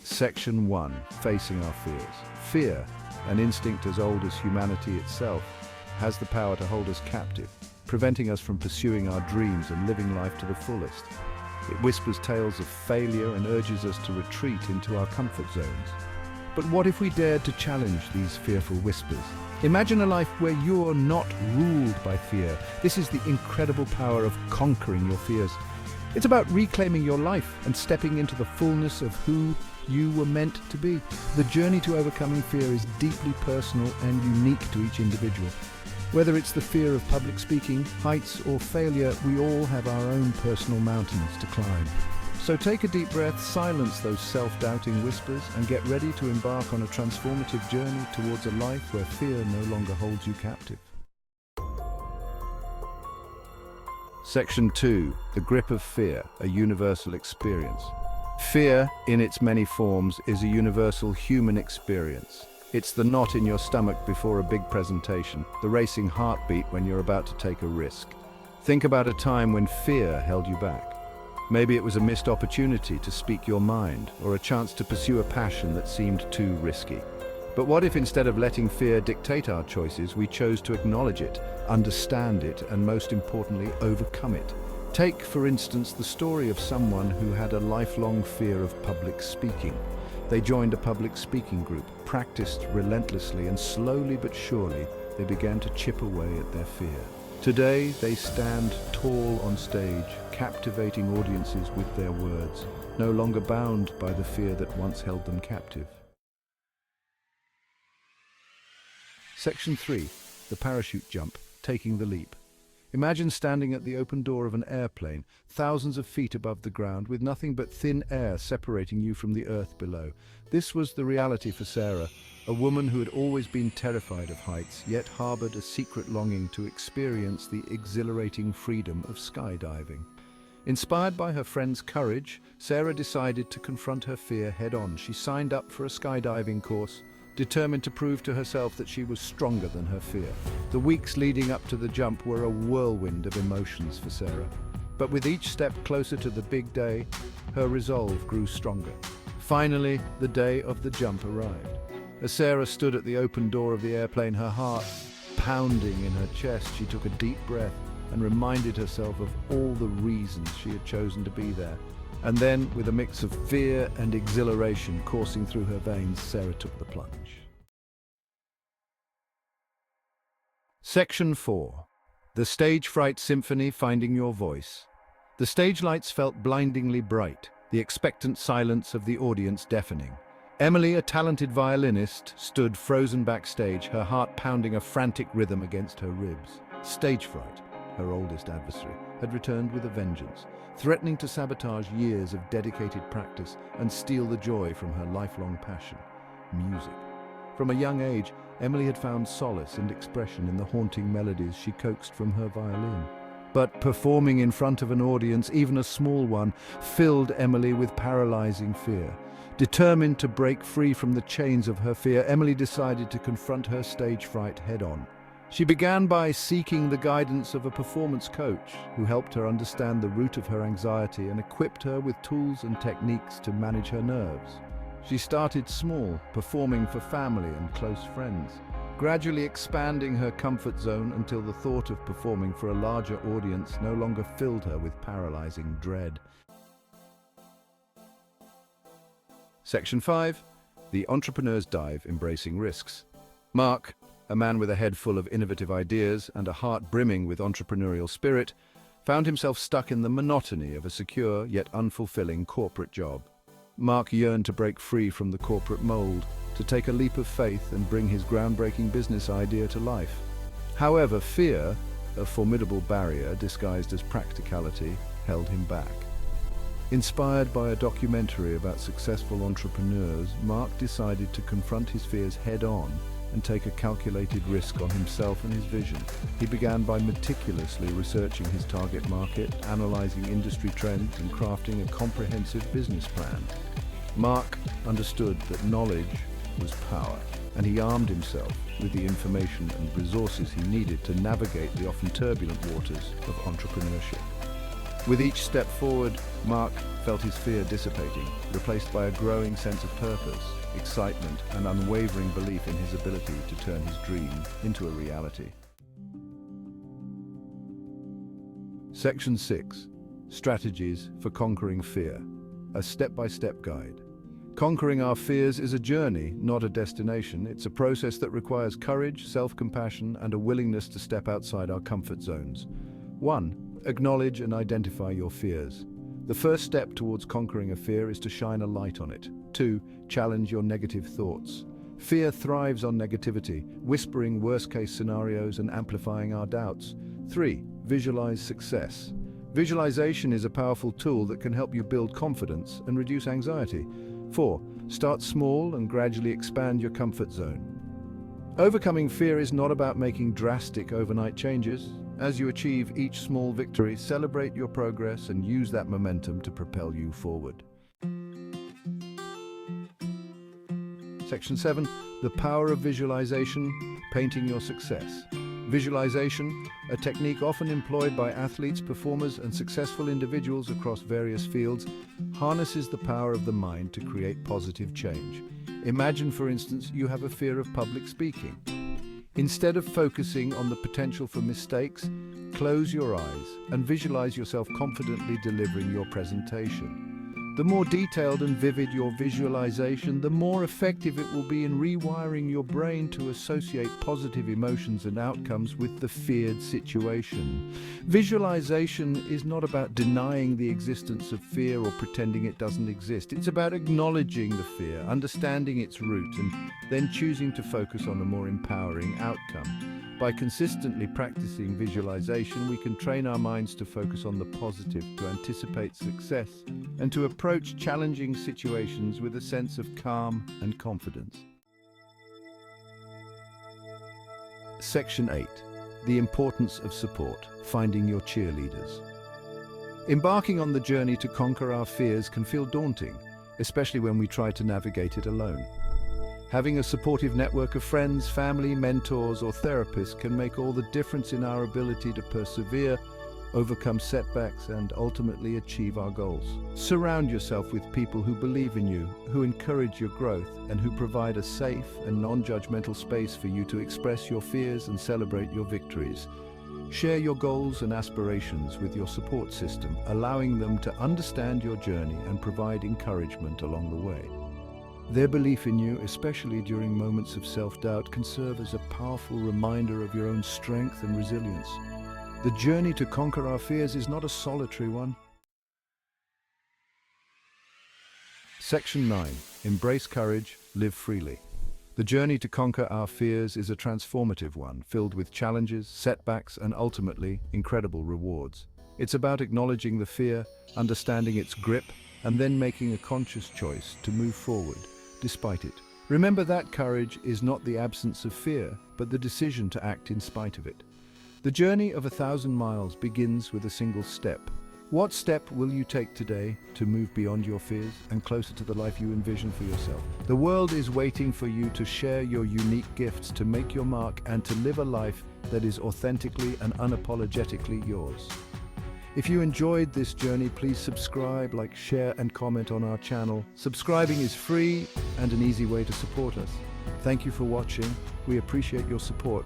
Section 1. Facing our fears. Fear, an instinct as old as humanity itself, has the power to hold us captive, preventing us from pursuing our dreams and living life to the fullest. It whispers tales of failure and urges us to retreat into our comfort zones. But what if we dared to challenge these fearful whispers? Imagine a life where you're not ruled by fear. This is the incredible power of conquering your fears. It's about reclaiming your life and stepping into the fullness of who you were meant to be. The journey to overcoming fear is deeply personal and unique to each individual. Whether it's the fear of public speaking, heights, or failure, we all have our own personal mountains to climb. So take a deep breath, silence those self-doubting whispers, and get ready to embark on a transformative journey towards a life where fear no longer holds you captive. Section 2. The grip of fear, a universal experience. Fear, in its many forms, is a universal human experience. It's the knot in your stomach before a big presentation, the racing heartbeat when you're about to take a risk. Think about a time when fear held you back. Maybe it was a missed opportunity to speak your mind, or a chance to pursue a passion that seemed too risky. But what if instead of letting fear dictate our choices, we chose to acknowledge it, understand it, and most importantly, overcome it? Take, for instance, the story of someone who had a lifelong fear of public speaking. They joined a public speaking group, practiced relentlessly, and slowly but surely, they began to chip away at their fear. Today, they stand tall on stage, captivating audiences with their words, no longer bound by the fear that once held them captive. Section 3. The parachute jump, taking the leap. Imagine standing at the open door of an airplane, thousands of feet above the ground, with nothing but thin air separating you from the earth below. This was the reality for Sarah, a woman who had always been terrified of heights, yet harbored a secret longing to experience the exhilarating freedom of skydiving. Inspired by her friend's courage, Sarah decided to confront her fear head-on. She signed up for a skydiving course, determined to prove to herself that she was stronger than her fear. The weeks leading up to the jump were a whirlwind of emotions for Sarah. But with each step closer to the big day, her resolve grew stronger. Finally, the day of the jump arrived. As Sarah stood at the open door of the airplane, her heart pounding in her chest, she took a deep breath and reminded herself of all the reasons she had chosen to be there. And then, with a mix of fear and exhilaration coursing through her veins, Sarah took the plunge. Section 4. The Stage Fright Symphony, Finding Your Voice. The stage lights felt blindingly bright, the expectant silence of the audience deafening. Emily, a talented violinist, stood frozen backstage, her heart pounding a frantic rhythm against her ribs. Stage fright, her oldest adversary, had returned with a vengeance, threatening to sabotage years of dedicated practice and steal the joy from her lifelong passion, music. From a young age, Emily had found solace and expression in the haunting melodies she coaxed from her violin. But performing in front of an audience, even a small one, filled Emily with paralyzing fear. Determined to break free from the chains of her fear, Emily decided to confront her stage fright head-on. She began by seeking the guidance of a performance coach who helped her understand the root of her anxiety and equipped her with tools and techniques to manage her nerves. She started small, performing for family and close friends, gradually expanding her comfort zone until the thought of performing for a larger audience no longer filled her with paralyzing dread. Section 5. The Entrepreneur's Dive, Embracing Risks. Mark, a man with a head full of innovative ideas and a heart brimming with entrepreneurial spirit, found himself stuck in the monotony of a secure yet unfulfilling corporate job. Mark yearned to break free from the corporate mold, to take a leap of faith and bring his groundbreaking business idea to life. However, fear, a formidable barrier disguised as practicality, held him back. Inspired by a documentary about successful entrepreneurs, Mark decided to confront his fears head-on and take a calculated risk on himself and his vision. He began by meticulously researching his target market, analyzing industry trends, and crafting a comprehensive business plan. Mark understood that knowledge was power, and he armed himself with the information and resources he needed to navigate the often turbulent waters of entrepreneurship. With each step forward, Mark felt his fear dissipating, replaced by a growing sense of purpose, excitement, and unwavering belief in his ability to turn his dream into a reality. Section 6. Strategies for Conquering Fear. A step-by-step guide. Conquering our fears is a journey, not a destination. It's a process that requires courage, self-compassion, and a willingness to step outside our comfort zones. 1. Acknowledge and identify your fears. The first step towards conquering a fear is to shine a light on it. 2. Challenge your negative thoughts. Fear thrives on negativity, whispering worst-case scenarios and amplifying our doubts. 3. Visualize success. Visualization is a powerful tool that can help you build confidence and reduce anxiety. 4. Start small and gradually expand your comfort zone. Overcoming fear is not about making drastic overnight changes. As you achieve each small victory, celebrate your progress and use that momentum to propel you forward. Section 7. The power of visualization, painting your success. Visualization, a technique often employed by athletes, performers, and successful individuals across various fields, harnesses the power of the mind to create positive change. Imagine, for instance, you have a fear of public speaking. Instead of focusing on the potential for mistakes, close your eyes and visualize yourself confidently delivering your presentation. The more detailed and vivid your visualization, the more effective it will be in rewiring your brain to associate positive emotions and outcomes with the feared situation. Visualization is not about denying the existence of fear or pretending it doesn't exist. It's about acknowledging the fear, understanding its roots, and then choosing to focus on a more empowering outcome. By consistently practicing visualization, we can train our minds to focus on the positive, to anticipate success, and to approach challenging situations with a sense of calm and confidence. Section 8. The importance of support, finding your cheerleaders. Embarking on the journey to conquer our fears can feel daunting, especially when we try to navigate it alone. Having a supportive network of friends, family, mentors, or therapists can make all the difference in our ability to persevere, overcome setbacks, and ultimately achieve our goals. Surround yourself with people who believe in you, who encourage your growth, and who provide a safe and non-judgmental space for you to express your fears and celebrate your victories. Share your goals and aspirations with your support system, allowing them to understand your journey and provide encouragement along the way. Their belief in you, especially during moments of self-doubt, can serve as a powerful reminder of your own strength and resilience. The journey to conquer our fears is not a solitary one. Section 9. Embrace courage, live freely. The journey to conquer our fears is a transformative one, filled with challenges, setbacks, and ultimately, incredible rewards. It's about acknowledging the fear, understanding its grip, and then making a conscious choice to move forward, despite it. Remember that courage is not the absence of fear, but the decision to act in spite of it. The journey of 1,000 miles begins with a single step. What step will you take today to move beyond your fears and closer to the life you envision for yourself? The world is waiting for you to share your unique gifts, to make your mark, and to live a life that is authentically and unapologetically yours. If you enjoyed this journey, please subscribe, like, share, and comment on our channel. Subscribing is free and an easy way to support us. Thank you for watching. We appreciate your support.